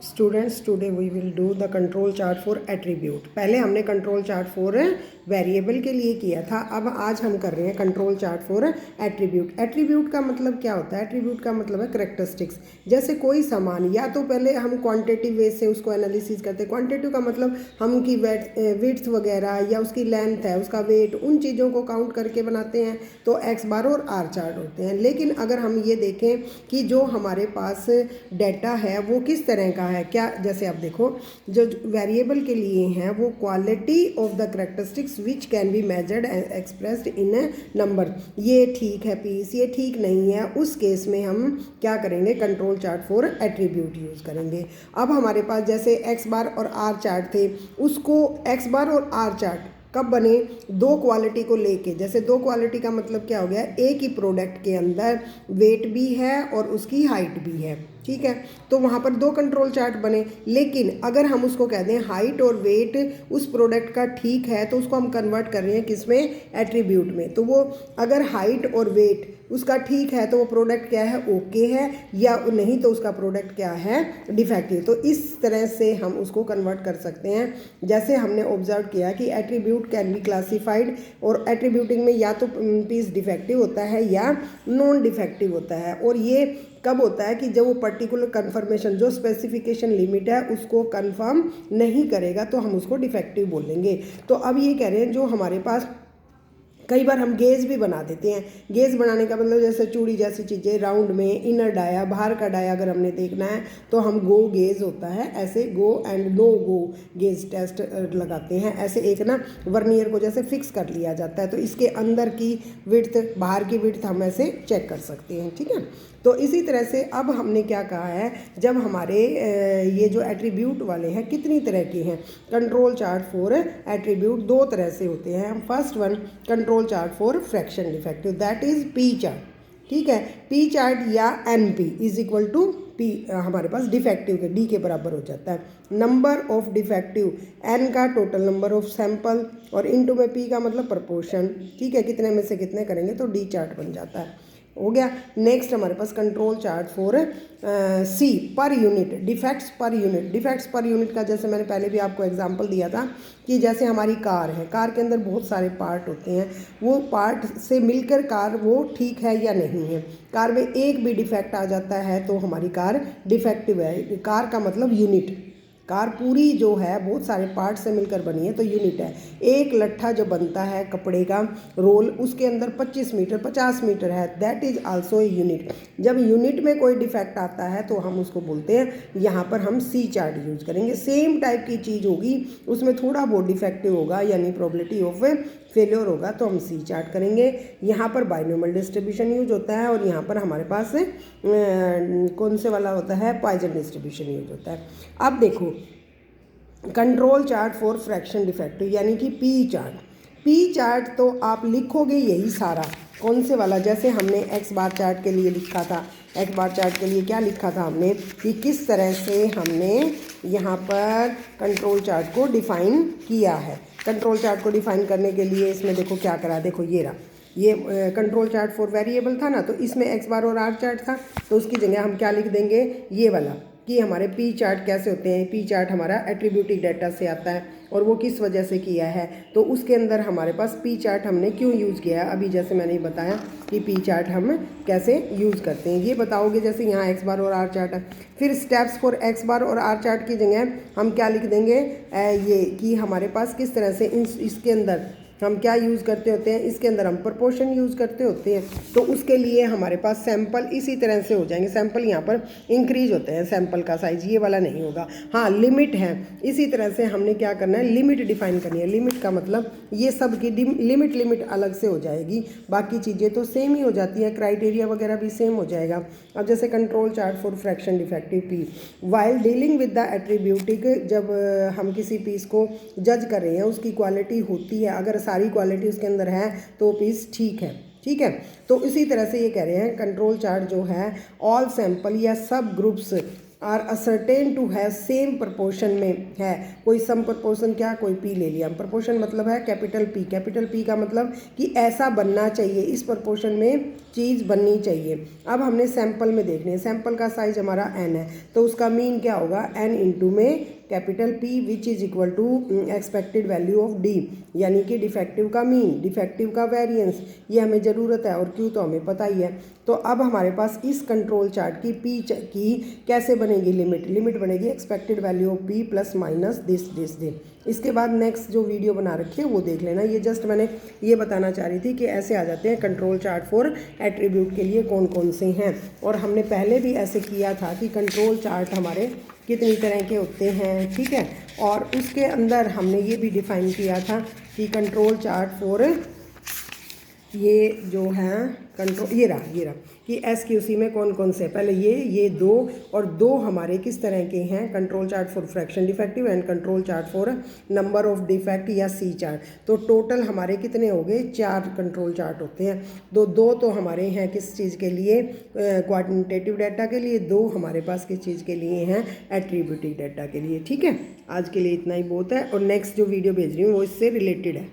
Students today we will do the control chart for attribute. पहले हमने control chart for variable के लिए किया था, अब आज हम कर रहे हैं control chart for attribute. Attribute का मतलब क्या होता है? एट्रीब्यूट का मतलब है करेक्टरिस्टिक्स। जैसे कोई सामान, या तो पहले हम क्वांटिटिव वे से उसको एनालिसिस करते हैं। क्वांटिटिव का मतलब हम उनकी विड्थ वगैरह या उसकी लेंथ है, उसका वेट, उन चीज़ों को काउंट करके बनाते हैं, तो एक्स बार और आर चार्ट होते हैं। लेकिन अगर हम ये देखें कि जो हमारे पास डाटा है वो किस तरह का है, क्या, जैसे आप देखो जो वेरिएबल के लिए हैं वो quality of the characteristics which can be measured and expressed in A number. ये ठीक है पीस, ये ठीक नहीं है, उस केस में हम क्या करेंगे? Control chart for attribute use करेंगे। अब हमारे पास जैसे एक्स बार और आर चार्ट थे, उसको एक्स बार और आर चार्ट कब बने? दो क्वालिटी को लेके। जैसे दो क्वालिटी का मतलब क्या हो गया? एक ही प्रोडक्ट के अंदर वेट भी है और उसकी हाइट भी है, ठीक है, तो वहाँ पर दो कंट्रोल चार्ट बने। लेकिन अगर हम उसको कह दें हाइट और वेट उस प्रोडक्ट का ठीक है, तो उसको हम कन्वर्ट कर रहे हैं किसमें? एट्रीब्यूट में। तो वो अगर हाइट और वेट उसका ठीक है तो वो प्रोडक्ट क्या है? ओके है, या नहीं तो उसका प्रोडक्ट क्या है? डिफेक्टिव। तो इस तरह से हम उसको कन्वर्ट कर सकते हैं। जैसे हमने ऑब्जर्व किया कि एट्रीब्यूट कैन बी क्लासिफाइड, और एट्रीब्यूटिंग में या तो पीस डिफेक्टिव होता है या नॉन डिफेक्टिव होता है। और ये कब होता है? कि जब वो पर्टिकुलर कन्फर्मेशन, जो स्पेसिफिकेशन लिमिट है उसको कन्फर्म नहीं करेगा, तो हम उसको डिफेक्टिव बोलेंगे। तो अब ये कह रहे हैं जो हमारे पास कई बार हम गेज भी बना देते हैं। गेज बनाने का मतलब जैसे चूड़ी जैसी चीज़ें राउंड में, इनर डाया, बाहर का डाया अगर हमने देखना है तो हम गो गेज होता है, ऐसे go and no go gauge test लगाते हैं। ऐसे एक ना वर्नियर को जैसे फिक्स कर लिया जाता है, तो इसके अंदर की विड्थ, बाहर की विड्थ हम ऐसे चेक कर सकते हैं, ठीक है। तो इसी तरह से अब हमने क्या कहा है, जब हमारे ये जो एट्रीब्यूट वाले हैं कितनी तरह के हैं? कंट्रोल चार्ट फॉर एट्रीब्यूट दो तरह से होते हैं। First one control chart for fraction defective, that is P chart, ठीक है। पी चार्ट या N P is equal to P, हमारे पास डिफेक्टिव के डी के बराबर हो जाता है। नंबर ऑफ डिफेक्टिव, एन का टोटल नंबर ऑफ सैंपल, और इनटू में पी का मतलब प्रपोर्शन, ठीक है, कितने में से कितने करेंगे तो डी चार्ट बन जाता है, हो गया। नेक्स्ट हमारे पास control chart for C, per unit, defects per unit. Defects per unit का जैसे मैंने पहले भी आपको एग्जांपल दिया था कि जैसे हमारी कार है, कार के अंदर बहुत सारे पार्ट होते हैं, वो पार्ट से मिलकर कार वो ठीक है या नहीं है। कार में एक भी डिफेक्ट आ जाता है तो हमारी कार डिफेक्टिव है। कार का मतलब यूनिट, कार पूरी जो है बहुत सारे पार्ट से मिलकर बनी है तो यूनिट है। एक लट्ठा जो बनता है कपड़े का रोल, उसके अंदर 25 मीटर 50 मीटर है, that is also a unit. जब यूनिट में कोई डिफेक्ट आता है तो हम उसको बोलते हैं, यहाँ पर हम सी चार्ट यूज करेंगे। सेम टाइप की चीज़ होगी, उसमें थोड़ा बहुत डिफेक्टिव होगा यानी प्रोबेबिलिटी ऑफ फेलियर होगा, तो हम सी चार्ट करेंगे। यहाँ पर बाइनोमियल डिस्ट्रीब्यूशन यूज होता है, और यहाँ पर हमारे पास कौन से वाला होता है? पॉइजन डिस्ट्रीब्यूशन यूज होता है। अब देखो control chart for fraction defective यानी कि पी चार्ट। पी चार्ट तो आप लिखोगे यही सारा, कौन से वाला? जैसे हमने एक्स बार चार्ट के लिए लिखा था, एक्स बार चार्ट के लिए क्या लिखा था हमने कि किस तरह से हमने यहाँ पर कंट्रोल चार्ट को डिफ़ाइन किया है। कंट्रोल चार्ट को डिफ़ाइन करने के लिए इसमें देखो क्या करा, देखो ये रहा, ये कंट्रोल चार्ट फॉर वेरिएबल था ना, तो इसमें एक्स बार और आर चार्ट था, तो उसकी जगह हम क्या लिख देंगे? ये वाला, कि हमारे पी चार्ट कैसे होते हैं। पी चार्ट हमारा एट्रीब्यूटिव डाटा से आता है, और वो किस वजह से किया है, तो उसके अंदर हमारे पास पी चार्ट हमने क्यों यूज़ किया है। अभी जैसे मैंने बताया कि पी चार्ट हम कैसे यूज़ करते हैं, ये बताओगे। जैसे यहाँ एक्स बार और आर चार्ट है, फिर स्टेप्स फॉर एक्स बार और आर चार्ट की जगह हम क्या लिख देंगे? ये कि हमारे पास किस तरह से इसके अंदर हम क्या यूज़ करते होते हैं, इसके अंदर हम प्रपोर्शन यूज़ करते होते हैं। तो उसके लिए हमारे पास सैंपल इसी तरह से हो जाएंगे। सैंपल यहाँ पर इंक्रीज होते हैं, सैंपल का साइज ये वाला नहीं होगा। हाँ, लिमिट है, इसी तरह से हमने क्या करना है? लिमिट डिफाइन करनी है। लिमिट का मतलब ये सब की लिमिट अलग से हो जाएगी, बाकी चीज़ें तो सेम ही हो जाती है, क्राइटेरिया वगैरह भी सेम हो जाएगा। अब जैसे control chart for fraction defective P, while dealing with the attribute, जब हम किसी पीस को जज कर रहे हैं, उसकी क्वालिटी होती है, अगर सारी क्वालिटी उसके अंदर है तो पीस ठीक है, ठीक है। तो इसी तरह से ये कह रहे हैं कंट्रोल चार्ट जो है ऑल सैंपल या subgroups are ascertain to have same proportion में है, कोई सम प्रपोर्शन क्या, कोई पी ले लिया, प्रपोर्शन मतलब है कैपिटल पी का मतलब कि ऐसा बनना चाहिए, इस प्रपोर्शन में चीज़ बननी चाहिए। अब हमने सैंपल में देखने हैं, सैंपल का साइज हमारा n है, तो उसका मीन क्या होगा, n इंटू में capital P which is equal to expected value of D, यानी कि डिफेक्टिव का मीन, डिफेक्टिव का वेरिएंस, ये हमें ज़रूरत है, और Q तो हमें पता ही है। तो अब हमारे पास इस कंट्रोल चार्ट की P की कैसे बनेगी लिमिट बनेगी expected value of P plus minus this. इसके बाद नेक्स्ट जो वीडियो बना रखी है वो देख लेना। ये जस्ट मैंने ये बताना चाह रही थी कि ऐसे आ जाते हैं कंट्रोल चार्ट फॉर एट्रीब्यूट के लिए कौन कौन से हैं, और हमने पहले भी ऐसे किया था कि कंट्रोल चार्ट हमारे कितनी तरह के होते हैं, ठीक है। और उसके अंदर हमने ये भी डिफाइन किया था कि कंट्रोल चार्ट फॉर ये जो है कंट्रोल, ये रहा कि SQC में कौन कौन से, पहले ये दो, और दो हमारे किस तरह के हैं, control chart for fraction defective and control chart for number of defect या C चार्ट। तो टोटल हमारे कितने हो गए, 4 कंट्रोल चार्ट होते हैं। दो तो हमारे हैं किस चीज़ के लिए, क्वांटिटेटिव डाटा के लिए, 2 हमारे पास किस चीज़ के लिए हैं, एट्रीब्यूटिव डाटा के लिए। ठीक है, आज के लिए इतना ही बहुत है, और नेक्स्ट जो वीडियो भेज रही हूँ वो इससे रिलेटेड है।